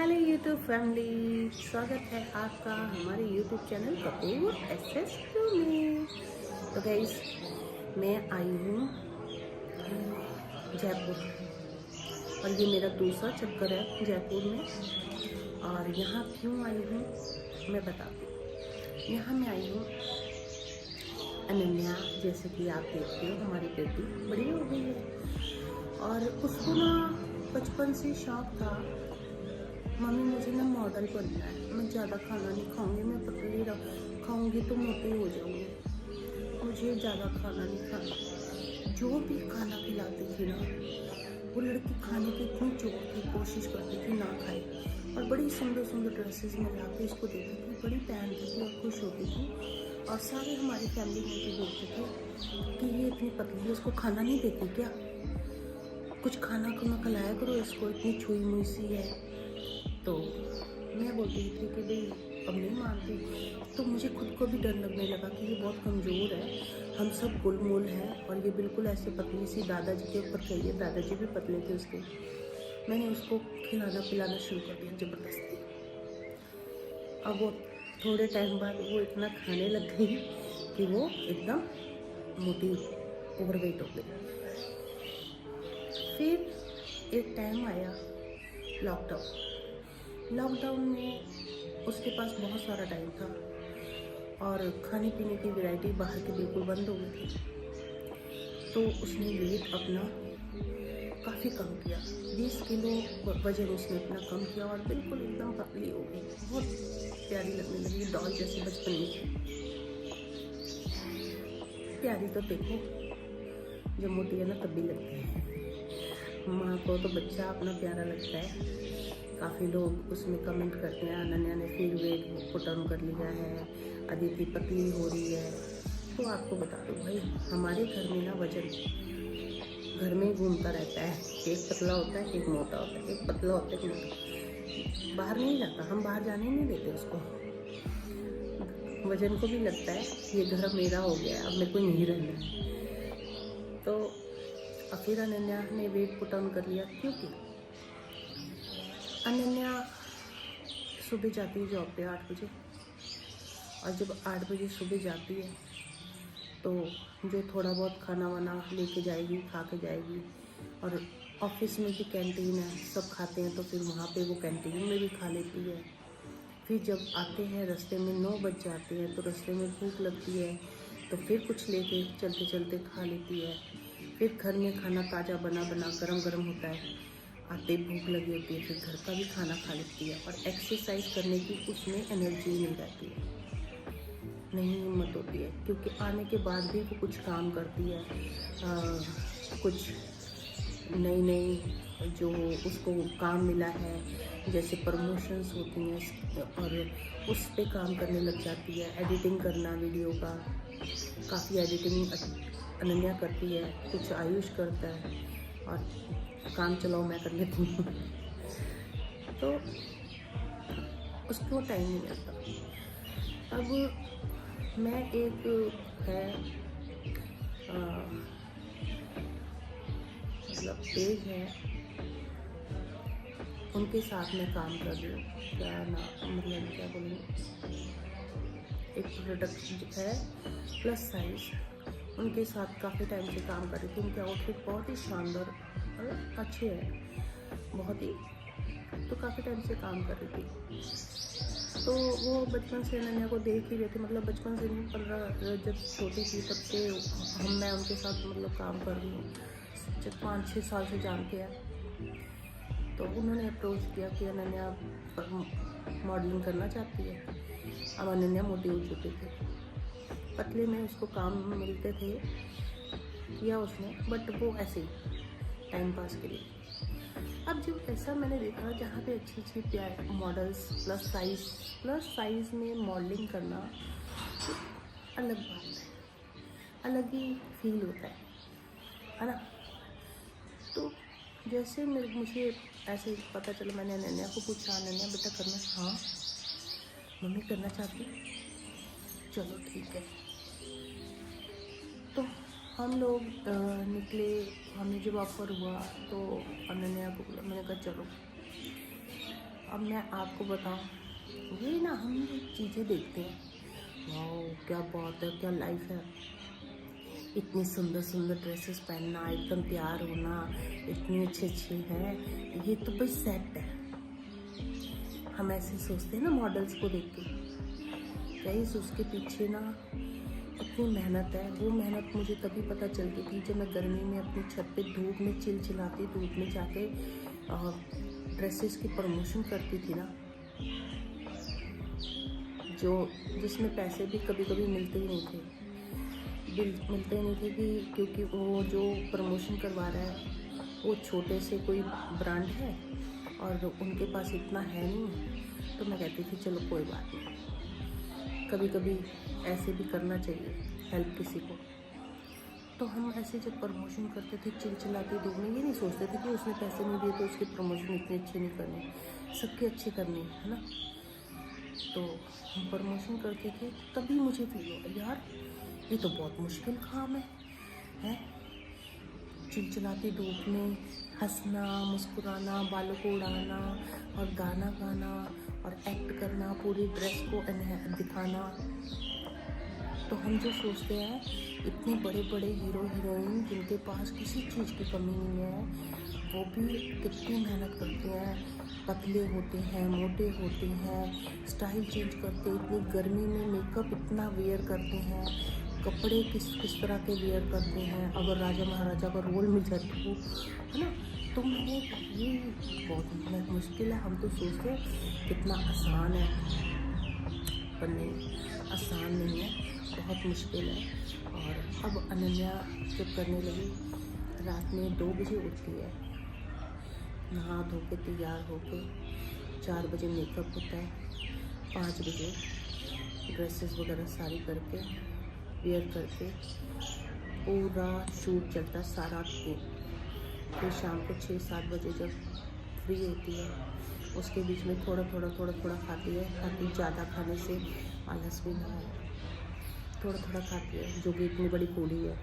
Hello YouTube family, स्वागत है आपका हमारे यूट्यूब चैनल कपूर एसएस में। तो गाइस, मैं आई हूँ जयपुर और ये मेरा दूसरा चक्कर है जयपुर में। और यहाँ क्यों आई हूँ मैं बताती हूँ। यहाँ मैं आई हूँ अनन्या, जैसे कि आप देखते हो हमारी बेटी बड़ी हो गई है और उसको ना बचपन से शौक था, मम्मी मुझे ना मॉडल बनना है, मैं ज़्यादा खाना नहीं खाऊंगी, मैं पतली खाऊंगी तो मोटी हो जाऊंगी, मुझे ज़्यादा खाना नहीं खाना। जो भी खाना खिलाती थी ना वो लड़की खाने की इतनी जोर की कोशिश करती थी ना खाए, और बड़ी सुंदर सुंदर ड्रेसेस में लाके इसको देती थी, बड़ी पहनती थी और खुश होती थी। और सारे हमारी फैमिली में भी बोलते थे कि ये इतनी पतली है, इसको खाना नहीं देती क्या, कुछ खाना को ना खिलाया करो इसको, इतनी छुई मुई सी है। तो मैं बोलती थी कि भाई अब नहीं मानती, तो मुझे खुद को भी डर लगने लगा कि ये बहुत कमज़ोर है, हम सब गुलमोल हैं और ये बिल्कुल ऐसे पतली सी दादाजी के ऊपर चाहिए, दादाजी भी पतले थे उसके। मैंने उसको खिलाना पिलाना शुरू कर दिया ज़बरदस्ती। अब वो थोड़े टाइम बाद वो इतना खाने लग गई कि वो एकदम मोटी ओवरवेट हो गई। फिर एक टाइम आया लॉकडाउन में उसके पास बहुत सारा टाइम था और खाने पीने की वैरायटी बाहर की बिल्कुल बंद हो गई थी। तो उसने वेट अपना काफ़ी कम किया, 20 किलो वजन उसने अपना कम किया और बिल्कुल एकदम पतली हो गई, बहुत प्यारी लगने लगी, डॉल जैसी बचपन में। प्यारी तो देखो जब मोटी है ना तब भी लगती है, माँ को तो बच्चा अपना प्यारा लगता है। काफ़ी लोग उसमें कमेंट करते हैं अनन्या ने फिर वेट पुट ऑन कर लिया है, अदिति पतली हो रही है। तो आपको बता दूँ भाई, हमारे घर में ना वजन घर में घूमता रहता है, एक पतला होता है एक मोटा होता है, एक पतला होता है एक मोटा, बाहर नहीं जाता, हम बाहर जाने नहीं देते उसको। वजन को भी लगता है ये घर मेरा हो गया, अब मेरे को नहीं रहना है। तो फिर अनन्या ने वेट पुट ऑन कर लिया, क्योंकि अनन्या सुबह जाती है जॉब पे 8 बजे, और जब 8 बजे सुबह जाती है तो जो थोड़ा बहुत खाना वाना लेके जाएगी, खा के जाएगी। और ऑफिस में भी कैंटीन है, सब खाते हैं, तो फिर वहाँ पे वो कैंटीन में भी खा लेती है। फिर जब आते हैं रास्ते में 9 बज जाते हैं, तो रास्ते में भूख लगती है तो फिर कुछ लेके चलते चलते खा लेती है। फिर घर में खाना ताज़ा बना गरम गरम होता है, आते भूख लगी होती है, फिर घर का भी खाना खा लेती है। और एक्सरसाइज करने की उसमें एनर्जी नहीं रहती है, नहीं हिम्मत होती है, क्योंकि आने के बाद भी वो कुछ काम करती है, कुछ नई जो उसको काम मिला है, जैसे प्रमोशंस होती हैं और उस पे काम करने लग जाती है। एडिटिंग करना वीडियो का, काफ़ी एडिटिंग अनन्या करती है, कुछ आयुष करता है, और काम चलाओ मैं कर लेती हूँ। तो उसको टाइम नहीं मिलता। अब मैं एक है मतलब पेज है, उनके साथ मैं काम कर रही हूँ, क्या ना मतलब क्या बोलूँ, एक प्रोडक्ट है प्लस साइज, उनके साथ काफ़ी टाइम से काम कर रही थी। उनके आउटफिट बहुत ही शानदार और अच्छे हैं, बहुत ही, तो काफ़ी टाइम से काम कर रही थी। तो वो बचपन से अनन्या को देख ही रहे थे, मतलब बचपन से नहीं, 15 जब छोटी थी तब से मैं उनके साथ मतलब काम कर रही हूँ, जब 5-6 साल से जानते हैं। तो उन्होंने अप्रोच किया कि अनन्या मॉडलिंग करना चाहती है। अब अनन्या मोटी हो चुकी थी, पतले में उसको काम मिलते थे, किया उसने, बट वो ऐसे ही टाइम पास के लिए। अब जब ऐसा मैंने देखा जहाँ पे अच्छी अच्छी प्यार मॉडल्स प्लस साइज़ में मॉडलिंग करना अलग बात है, अलग ही फील होता है ना। तो जैसे मुझे ऐसे पता चला, मैंने अनन्या को पूछा, अनन्या बेटा करना, हाँ मम्मी करना चाहती, चलो ठीक है। तो हम लोग निकले, हमें जब ऑफर हुआ तो अनन्या को बोला, मैंने कहा चलो अब मैं आपको बताऊं, ये ना हम ये चीज़ें देखते हैं, वाओ क्या बात है, क्या लाइफ है, इतनी सुंदर सुंदर ड्रेसेस पहनना, एकदम तैयार होना, इतनी अच्छी अच्छी है, ये तो बस सेट है। हम ऐसे सोचते हैं ना मॉडल्स को देख के, गाइस उसके पीछे ना इतनी मेहनत है। वो मेहनत मुझे तभी पता चलती थी जब मैं गर्मी में अपनी छत पे धूप में चिलचिलाती धूप में जाके ड्रेसेस की प्रमोशन करती थी ना, जिसमें पैसे भी कभी कभी मिलते ही नहीं थे, कि क्योंकि वो जो प्रमोशन करवा रहा है वो छोटे से कोई ब्रांड है और उनके पास इतना है नहीं, तो मैं कहती थी चलो कोई बात नहीं, कभी कभी ऐसे भी करना चाहिए हेल्प किसी को। तो हम ऐसे जब प्रमोशन करते थे चिलचिलाते धूप में, ये नहीं सोचते थे कि उसने पैसे नहीं दिए तो उसकी प्रमोशन इतनी अच्छी नहीं करनी, सबकी अच्छी करनी है ना। तो हम प्रमोशन करते थे, तभी मुझे फील हुआ यार ये तो बहुत मुश्किल काम है? चिलचिलाती धूप में हंसना, मुस्कुराना, बालों को उड़ाना और गाना गाना और एक्ट करना, पूरी ड्रेस को दिखाना। तो हम जो सोचते हैं इतने बड़े बड़े हीरो हीरोइन जिनके पास किसी चीज़ की कमी नहीं है, वो भी कितनी मेहनत करते हैं, पतले होते हैं, मोटे होते हैं, स्टाइल चेंज करते, इतनी गर्मी में मेकअप इतना वेयर करते हैं, कपड़े किस तरह के वेयर करते हैं, अगर राजा महाराजा का रोल मिल जाए तो है ना। तो मैंने ये बहुत मुश्किल है, हम तो सोचते हैं कितना आसान है, पर नहीं, आसान नहीं है, बहुत मुश्किल है। और अब अनन्या जब करने लगी, रात में 2 बजे उठती है, नहा धो के तैयार होके, 4 बजे मेकअप होता है, 5 बजे ड्रेसेस वगैरह सारी करके वेयर करके पूरा शूट चलता है सारा दिन। फिर शाम को 6-7 बजे जब फ्री होती है, उसके बीच में थोड़ा थोड़ा खाती है, ताकि ज़्यादा खाने से आलस भी ना आए, थोड़ा खाती है, जो कि इतनी बड़ी पूरी है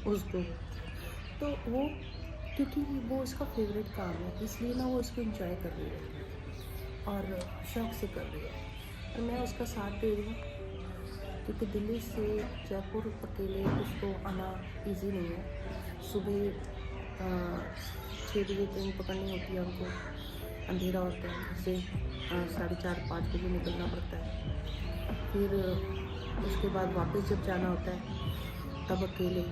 उसको। तो वो क्योंकि वो उसका फेवरेट काम है, इसलिए ना वो उसको एंजॉय कर रही है और शौक से कर रही है, और मैं उसका साथ दे रही हूँ, क्योंकि दिल्ली से जयपुर अकेले उसको आना इजी नहीं है। सुबह 6 बजे ट्रेन पकड़नी होती है हमको, अंधेरा होता है, उससे 4:30-5 बजे निकलना पड़ता है, फिर उसके बाद वापस जब जाना होता है तब अकेले।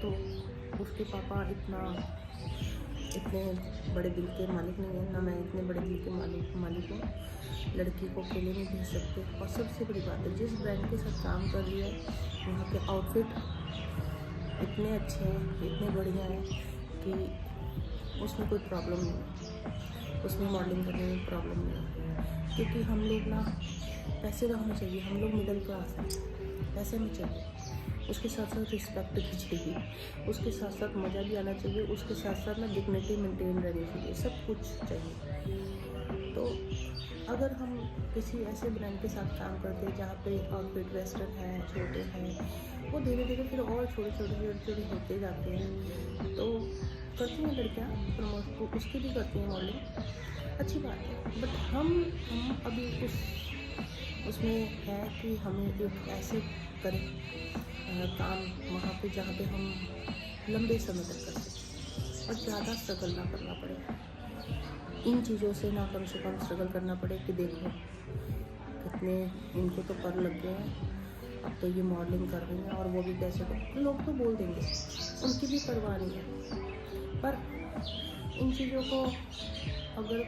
तो उसके पापा इतने बड़े दिल के मालिक नहीं है, ना मैं इतने बड़े दिल के मालिक हूँ, लड़की को अकेले नहीं भेज सकते। और सबसे बड़ी बात है, जिस ब्रांड के साथ काम कर रही है वहाँ के आउटफिट इतने अच्छे हैं, इतने बढ़िया हैं कि उसमें कोई प्रॉब्लम नहीं है, उसमें मॉडलिंग करने में प्रॉब्लम नहीं है, क्योंकि हम लोग ना पैसे तो हमें चाहिए, हम लोग मिडिल क्लास हैं, पैसे हमें चाहिए, उसके साथ साथ रिस्पेक्ट भी चाहिए, उसके साथ साथ मज़ा भी आना चाहिए, उसके साथ साथ ना डिग्निटी मेंटेन रहनी चाहिए, सब कुछ चाहिए। तो अगर हम किसी ऐसे ब्रांड के साथ काम करते हैं जहाँ पे आउटफिट वेस्टर्न है, छोटे हैं, वो धीरे धीरे फिर और छोटे होते जाते हैं। तो करती हैं लड़कियाँ प्रमोट, उसकी भी करती हैं मॉडलिंग, अच्छी बात है, बट हम अभी उसमें है कि हमें एक ऐसे करें काम वहाँ पे जहाँ पे हम लंबे समय तक कर सकें और ज़्यादा स्ट्रगल ना करना पड़े इन चीज़ों से, ना कम से कम स्ट्रगल करना पड़े कि देखो कितने इनको तो कर लग गए हैं, अब तो ये मॉडलिंग कर रही हैं और वो भी कैसे कर, लोग तो बोल देंगे, उनकी भी परवाह नहीं है। पर इन चीज़ों को अगर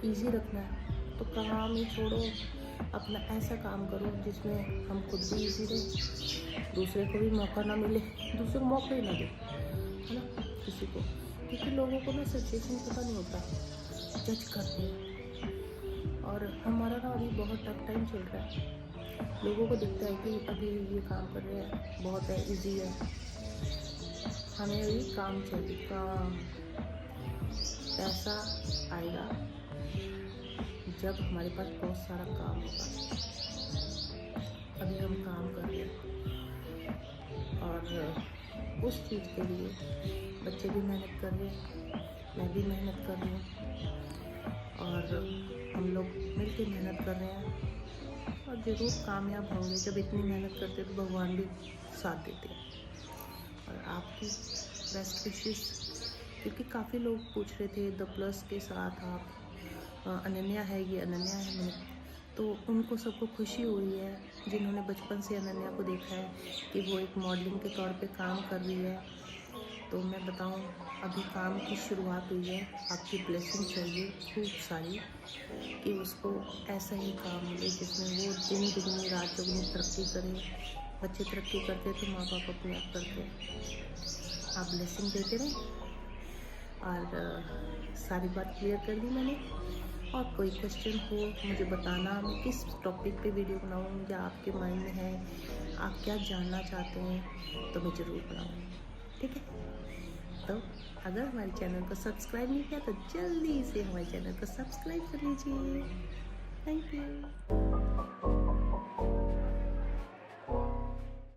इजी रखना है तो काम ही छोड़ो, अपना ऐसा काम करो जिसमें हम खुद भी इजी रहे, दूसरे को भी मौका ना मिले, दूसरे को मौका ही ना दे, है ना किसी को, क्योंकि लोगों को ना सिचुएशन पता नहीं होता, जज करते हैं। और हमारा ना अभी बहुत टफ टाइम चल रहा है, लोगों को दिखता है कि अभी ये काम कर रहे हैं बहुत है, ईजी है, हमें अभी काम चाहिए, काम, पैसा आएगा जब हमारे पास बहुत सारा काम होगा। अभी हम काम कर रहे हैं और उस चीज़ के लिए बच्चे भी मेहनत कर रहे हैं, मैं भी मेहनत कर रही हूँ, और हम लोग मिलके मेहनत कर रहे हैं और ज़रूर कामयाब होंगे। जब इतनी मेहनत करते तो भगवान भी साथ देते हैं। और आपकी बेस्ट विशेस, क्योंकि काफ़ी लोग पूछ रहे थे द प्लस के साथ आप अनन्या है, ये अनन्या है। मैंने तो उनको सबको खुशी हुई है जिन्होंने बचपन से अनन्या को देखा है कि वो एक मॉडलिंग के तौर पे काम कर रही है। तो मैं बताऊं, अभी काम की शुरुआत हुई है। आपकी ब्लेसिंग चाहिए खूब सारी कि उसको ऐसा ही काम मिले जिसमें वो दिन दुगनी रात दुगनी तरक्की करे। बच्चे तरक्की करते तो माँ बाप अपने आप करते हैं। आप ब्लेसिंग देते रहें। और सारी बात क्लियर कर दी मैंने। और कोई क्वेश्चन हो मुझे बताना, मैं किस टॉपिक पे वीडियो बनाऊँ या आपके माइंड में है, आप क्या जानना चाहते हैं, तो मैं ज़रूर बनाऊँगी। ठीक है? तो अगर हमारे चैनल को सब्सक्राइब नहीं किया तो जल्दी से हमारे चैनल को सब्सक्राइब कर लीजिए। Thank you.